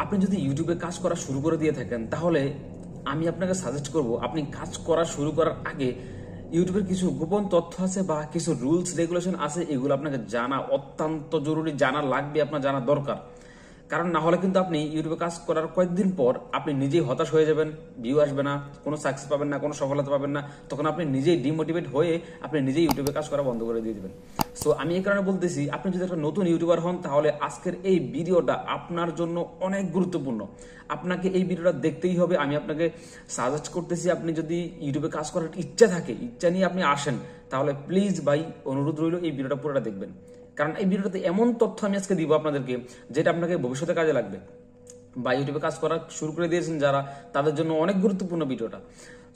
আপনি যদি ইউটিউবে কাজ করা শুরু করে দিয়ে থাকেন তাহলে আমি আপনাকে সাজেস্ট করব আপনি কাজ করা শুরু করার আগে ইউটিউবের কিছু গোপন তথ্য আছে বা কিছু রুলস রেগুলেশন আছে, এগুলো আপনাকে জানা অত্যন্ত জরুরি, জানা লাগবে, আপনার জানা দরকার। কারণ না হলে কিন্তু আপনি ইউটিউবে কাজ করার কয়েকদিন পর আপনি নিজেই হতাশ হয়ে যাবেন, ভিউ আসবে না, কোনো সাকসেস পাবেন না, কোনো সফলতা পাবেন না, তখন আপনি নিজেই ডিমোটিভেট হয়ে আপনি নিজেই ইউটিউবে কাজ করা বন্ধ করে দিয়ে দেবেন। সো আমি এই কারণে বলতেছি, আপনি যদি একটা নতুন ইউটিউবার হন তাহলে আজকের এই ভিডিওটা আপনার জন্য অনেক গুরুত্বপূর্ণ। আপনাকে এই ভিডিওটা দেখতেই হবে। আমি আপনাকে সাজেস্ট করতেছি, আপনি যদি ইউটিউবে কাজ করার ইচ্ছা থাকে, ইচ্ছা নিয়ে আপনি আসেন, তাহলে প্লিজ ভাই অনুরোধ রইল এই ভিডিওটা পুরোটা দেখবেন। কারণ এই ভিডিওতে এমন তথ্য আমি আজকে দিব আপনাদেরকে যেটা আপনাকে ভবিষ্যতে কাজে লাগবে, বা ইউটিউবে কাজ করা শুরু করে দিয়েছেন যারা, তাদের জন্য অনেক গুরুত্বপূর্ণ ভিডিওটা।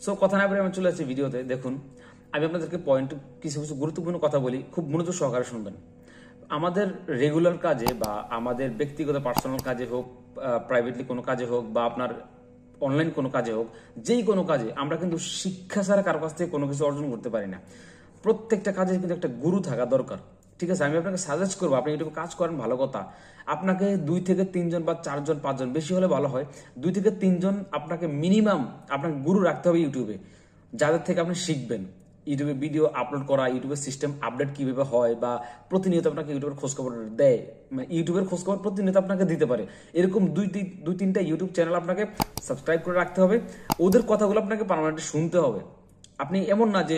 সো কথা না বলে আমি চলে আসছি ভিডিওতে। দেখুন, আমি আপনাদেরকে কিছু কিছু গুরুত্বপূর্ণ কথা বলি, খুব মনোযোগ সহকারে শুনবেন। আমাদের রেগুলার কাজে বা আমাদের ব্যক্তিগত পার্সোনাল কাজে হোক, প্রাইভেটলি কোনো কাজে হোক, বা আপনার অনলাইন কোনো কাজে হোক, যেই কোনো কাজে আমরা কিন্তু শিক্ষা ছাড়া কারো কাছ থেকে কোনো কিছু অর্জন করতে পারি না। প্রত্যেকটা কাজে কিন্তু একটা গুরু থাকা দরকার। ঠিক আছে, আমি আপনাকে সাজেস্ট করবো, আপনি ইউটিউবে কাজ করেন ভালো কথা, আপনাকে 2 থেকে 3 জন বা 4 জন 5 জন, বেশি হলে ভালো হয়, 2 থেকে 3 জন আপনাকে মিনিমাম আপনাকে গুরু রাখতে হবে ইউটিউবে, যাদের থেকে আপনি শিখবেন ইউটিউবে ভিডিও আপলোড করা, ইউটিউবের সিস্টেম আপডেট কিভাবে হয়, বা প্রতিনিয়ত আপনাকে ইউটিউবের খোঁজখবর দেয়, মানে ইউটিউবের খোঁজখবর প্রতিনিয়ত আপনাকে দিতে পারে। এরকম 2-3টা ইউটিউব চ্যানেল আপনাকে সাবস্ক্রাইব করে রাখতে হবে, ওদের কথাগুলো আপনাকে পার্মানেন্টলি শুনতে হবে। আপনি এমন না যে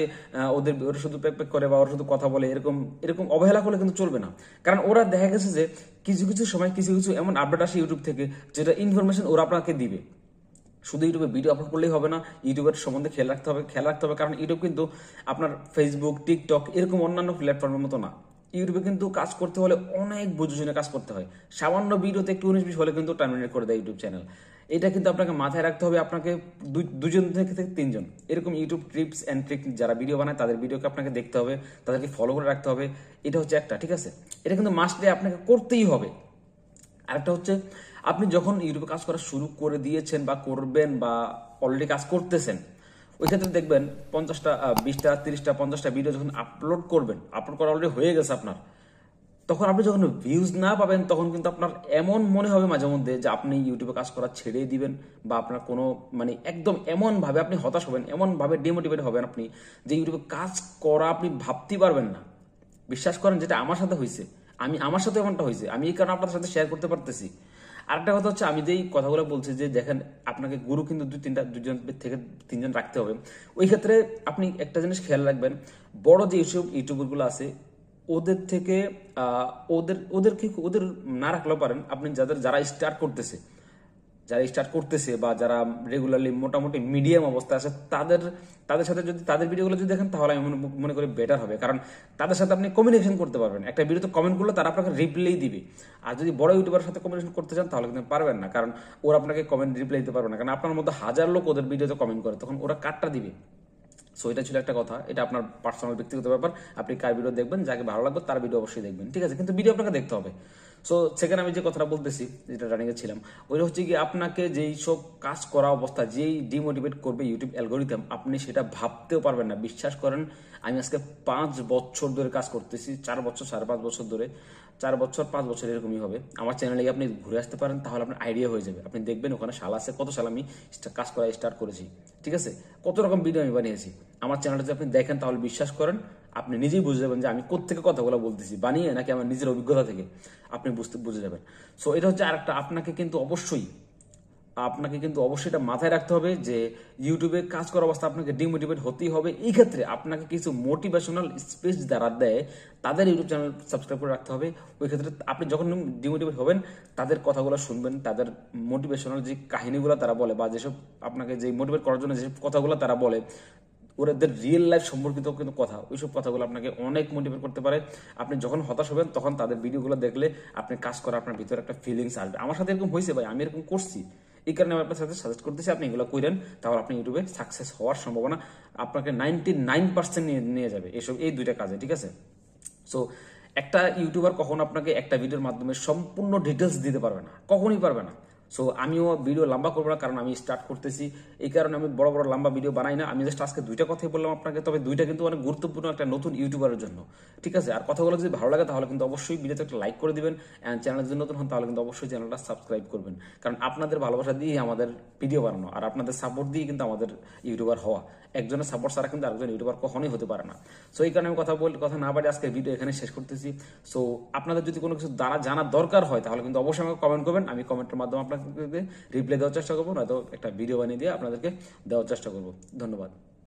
ওরা শুধু প্যাক প্যাক করে বা ওরা শুধু কথা বলে, এরকম এরকম অবহেলা করলে কিন্তু চলবে না। কারণ ওরা দেখা গেছে যে কিছু কিছু সময় কিছু কিছু এমন আপডেট আসে ইউটিউব থেকে, যেটা ইনফরমেশন ওরা আপনাকে দিবে। শুধু ইউটিউবে ভিডিও আপলোড করলেই হবে না, ইউটিউবের সম্বন্ধে খেয়াল রাখতে হবে। কারণ ইউটিউব কিন্তু আপনার ফেসবুক, টিকটক এরকম অন্যান্য প্ল্যাটফর্মের মতো না। ইউটিউবে কিন্তু কাজ করতে হলে অনেক বুঝে শুনে কাজ করতে হয়। সামান্য ভিডিওতে একটু 19-20 হলে কিন্তু টার্মিনেট করে দেয় ইউটিউব চ্যানেল। এটা কিন্তু আপনাকে মাথায় রাখতে হবে। আপনাকে দুজন থেকে 3 জন এরকম ইউটিউব টিপস অ্যান্ড ট্রিক যারা ভিডিও বানায় তাদের ভিডিওকে আপনাকে দেখতে হবে, তাদেরকে ফলো করে রাখতে হবে। এটা হচ্ছে একটা, ঠিক আছে, এটা কিন্তু মাস্ট ডে আপনাকে করতেই হবে। আরেকটা হচ্ছে, আপনি যখন ইউটিউবে কাজ করা শুরু করে দিয়েছেন বা করবেন বা অলরেডি কাজ করতেছেন, ওই ক্ষেত্রে দেখবেন 50টা 20টা 30টা 50টা ভিডিও যখন আপলোড করবেন, আপলোড করা অলরেডি হয়ে গেছে আপনার, তখন আপনি যখন ভিউজ না পাবেন তখন কিন্তু আপনার এমন মনে হবে মাঝে মধ্যে যে আপনি ইউটিউবে কাজ করা ছেড়ে দিবেন, বা আপনার কোনো মানে একদম এমন ভাবে আপনি হতাশ হবেন, এমন ভাবে ডিমোটিভেট হবেন আপনি, যে ইউটিউবে কাজ করা আপনি ভাবতেই পারবেন না। বিশ্বাস করেন, যেটা আমার সাথে হয়েছে, আমার সাথে এমনটা হয়েছে, আমি এই কারণে আপনাদের সাথে শেয়ার করতে পারতেছি। আরেকটা কথা হচ্ছে, আমি যেই কথাগুলো বলছি যে দেখেন, আপনাকে গুরু কিন্তু 2জন থেকে 3 জন রাখতে হবে। ওই ক্ষেত্রে আপনি একটা জিনিস খেয়াল রাখবেন, বড় যে ইউটিউবারগুলো আছে ওদের থেকে ওদের না রাখলেও পারেন, আপনি যারা স্টার্ট করতেছে বা যারা রেগুলারলি মোটামুটি মিডিয়াম অবস্থা আছে, তাদের সাথে যদি তাদের ভিডিওগুলো যদি দেখেন তাহলে আমি মনে করি বেটার হবে। কারণ তাদের সাথে আপনি কমিউনিকেশন করতে পারবেন, একটা ভিডিওতে কমেন্ট করলে তারা আপনাকে রিপ্লাই দিবে। আর যদি বড় ইউটিউবার সাথে কমিউনিকেশন করতে চান তাহলে কিন্তু পারবেন না, কারণ ওরা আপনাকে কমেন্ট রিপ্লাই দিতে পারবে না। কারণ আপনার মধ্যে 1000 লোক ওদের ভিডিওতে কমেন্ট করে, তখন ওরা কাটটা দিবে। সো এটা ছিল একটা কথা, এটা আপনার পার্সোনাল ব্যক্তিগত ব্যাপার, আপনি কার ভিডিও দেখবেন, যাকে ভালো লাগবে তার ভিডিও অবশ্যই দেখবেন, ঠিক আছে, কিন্তু ভিডিও আপনাকে দেখতে হবে। সো সেখানে আমি যে কথাটা বলতেছি, যেটা রানিংয়ে ছিলাম, ওইটা হচ্ছে কি, আপনাকে যেই সব কাজ করা অবস্থা যেই ডিমোটিভেট করবে ইউটিউব অ্যালগোরিদম, আপনি সেটা ভাবতেও পারবেন না। বিশ্বাস করেন, আমি আজকে 5 বছর ধরে কাজ করতেছি, 4 বছর 5.5 বছর ধরে, 4 বছর 5 বছর এরকমই হবে। আমার চ্যানেলে আপনি ঘুরে আসতে পারেন, তাহলে আপনার আইডিয়া হয়ে যাবে। আপনি দেখবেন ওখানে সাল আছে, কত সাল আমি কাজ করা স্টার্ট করেছি, ঠিক আছে, কত রকম ভিডিও আমি বানিয়েছি। আমার চ্যানেলটা যদি আপনি দেখেন তাহলে বিশ্বাস করেন, আপনি নিজেই বুঝে যাবেন যে আমি কোত্থেকে কথাগুলো বলতেছি, বানিয়ে নাকি আমার নিজের অভিজ্ঞতা থেকে, আপনি বুঝে যাবেন। সো এটা হচ্ছে আরেকটা, আপনাকে কিন্তু অবশ্যই এটা মাথায় রাখতে হবে যে ইউটিউবে কাজ করার অবস্থা আপনাকে ডিমোটিভেট হতেই হবে। এই ক্ষেত্রে আপনাকে কিছু মোটিভেশনাল স্পিচ যারা দেয় তাদের ইউটিউব চ্যানেল সাবস্ক্রাইব করে রাখতে হবে। ওই ক্ষেত্রে আপনি যখন ডিমোটিভেট হবেন তাদের কথাগুলো শুনবেন, তাদের মোটিভেশনাল যে কাহিনীগুলো তারা বলে, বা যেসব আপনাকে যে মোটিভেট করার জন্য যেসব কথাগুলো তারা বলে, ওদের রিয়েল লাইফ সম্পর্কিত কিন্তু কথা, ওইসব কথাগুলো আপনাকে অনেক মোটিভেট করতে পারে। আপনি যখন হতাশ হবেন তখন তাদের ভিডিওগুলো দেখলে আপনি কাজ করা আপনার ভিতরে একটা ফিলিংস আসবে। আমার সাথে এরকম হয়েছে ভাই, আমি এরকম করছি, এই কারণে আমি আপনার সাথে সাজেস্ট করতেছি আপনি এগুলো করেন, তাহলে আপনি ইউটিউবে সাকসেস হওয়ার সম্ভাবনা আপনাকে 99% নিয়ে যাবে এই 2টা কাজে, ঠিক আছে। সো একটা ইউটিউবার কখনো আপনাকে একটা ভিডিওর মাধ্যমে সম্পূর্ণ ডিটেলস দিতে পারবে না, কখনই পারবে না। সো আমিও ভিডিও লম্বা করবো না, কারণ আমি স্টার্ট করতেছি, এই কারণে আমি বড় বড় লম্বা ভিডিও বানাই না। আমি জাস্ট আজকে দুইটা কথাই বললাম আপনাকে, তবে দুইটা কিন্তু অনেক গুরুত্বপূর্ণ একটা নতুন ইউটিউবারের জন্য, ঠিক আছে? আর কথাগুলো যদি ভালো লাগে তাহলে কিন্তু অবশ্যই ভিডিওতে একটা লাইক করে দিবেন, অ্যান্ড চ্যানেল যদি নতুন হন তাহলে কিন্তু অবশ্যই চ্যানেলটা সাবস্ক্রাইব করবেন, কারণ আপনাদের ভালোবাসা দিয়ে আমাদের ভিডিও বানানো, আর আপনাদের সাপোর্ট দিয়ে কিন্তু আমাদের ইউটিউবার হওয়া। একজনের সাপোর্ট ছাড়া কিন্তু আরেকজন ইউটিউবার কখনোই হতে পারে না। সো এই কারণে আমি কথা না বাড়ি আজকে ভিডিও এখানে শেষ করতেছি। সো আপনাদের যদি কোনো কিছু দ্বারা জানার দরকার হয় তাহলে কিন্তু অবশ্যই আমাকে কমেন্ট করবেন, আমি কমেন্টের মাধ্যমে আপনাদেরকে রিপ্লাই দেওয়ার চেষ্টা করবো, নয়তো একটা ভিডিও বানিয়ে দিয়ে আপনাদেরকে দেওয়ার চেষ্টা করবো। ধন্যবাদ।